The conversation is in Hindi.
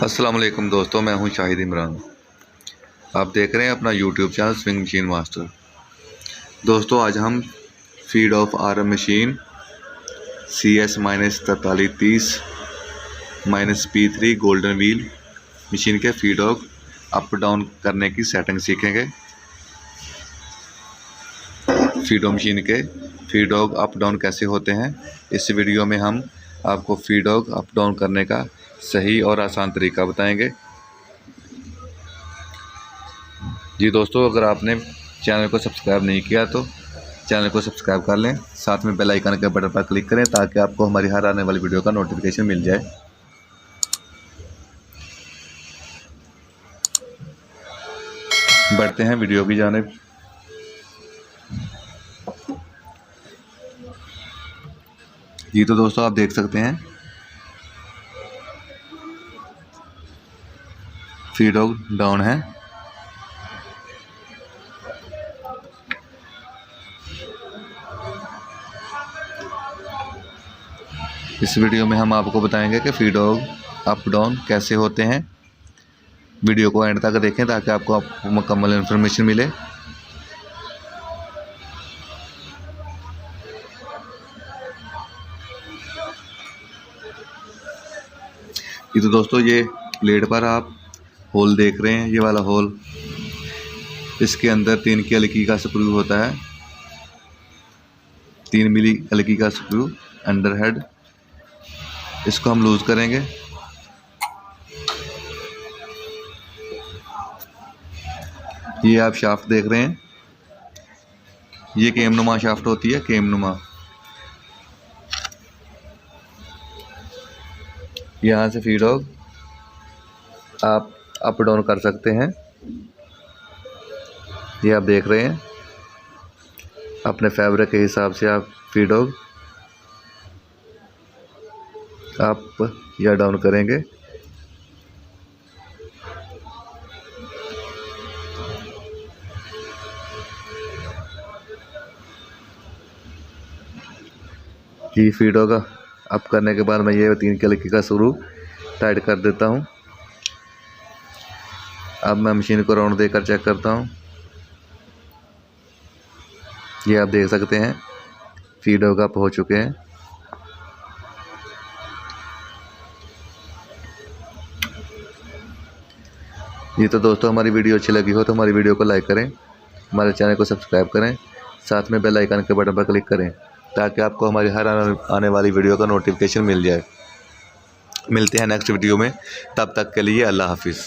अस्सलाम वालेकुम दोस्तों, मैं हूं शाहिद इमरान। आप देख रहे हैं अपना YouTube channel swing machine master. दोस्तों, आज हम feed of arm machine CS-4330 -P3 golden wheel machine के फीड ऑफ अप डाउन करने की सेटिंग सीखेंगे। फीडो मशीन के फीड ऑफ अप डाउन कैसे होते हैं, इस वीडियो में हम आपको फीड ऑफ अप डाउन करने का सही और आसान तरीका बताएंगे। जी दोस्तों, अगर आपने चैनल को सब्सक्राइब नहीं किया तो चैनल को सब्सक्राइब कर लें, साथ में बेल आइकन के बटन पर क्लिक करें ताकि आपको हमारी हर आने वाली वीडियो का नोटिफिकेशन मिल जाए। बढ़ते हैं वीडियो की जानिब। जी तो दोस्तों, आप देख सकते हैं फीड ऑफ डाउन है। इस वीडियो में हम आपको बताएंगे कि फीड ऑफ अप डाउन कैसे होते हैं। वीडियो को एंड तक देखें ताकि आपको मुकम्मल इन्फॉर्मेशन मिले। ये तो दोस्तों, ये प्लेट पर आप होल देख रहे हैं, ये वाला होल, इसके अंदर 3 की हल्की का स्क्रू होता है, 3 मिली हल्की का स्क्रू अंडर हेड। इसको हम लूज करेंगे। ये आप शाफ्ट देख रहे हैं, ये केम नुमा शाफ्ट होती है, केम नुमा। यहाँ से फीड ऑफ आप अप डाउन कर सकते हैं। ये आप देख रहे हैं, अपने फैब्रिक के हिसाब से आप फीड ऑफ अप या डाउन करेंगे। ये फीड होगा अप करने के बाद मैं ये 3 की हल्की का स्क्रू टाइट कर देता हूँ। अब मैं मशीन को राउंड देकर चेक करता हूँ। ये आप देख सकते हैं फीड ऑफ अप हो चुके हैं। ये तो दोस्तों, हमारी वीडियो अच्छी लगी हो तो हमारी वीडियो को लाइक करें, हमारे चैनल को सब्सक्राइब करें, साथ में बेल आइकन के बटन पर क्लिक करें ताकि आपको हमारी हर आने वाली वीडियो का नोटिफिकेशन मिल जाए। मिलते हैं नेक्स्ट वीडियो में, तब तक के लिए अल्लाह हाफिज़।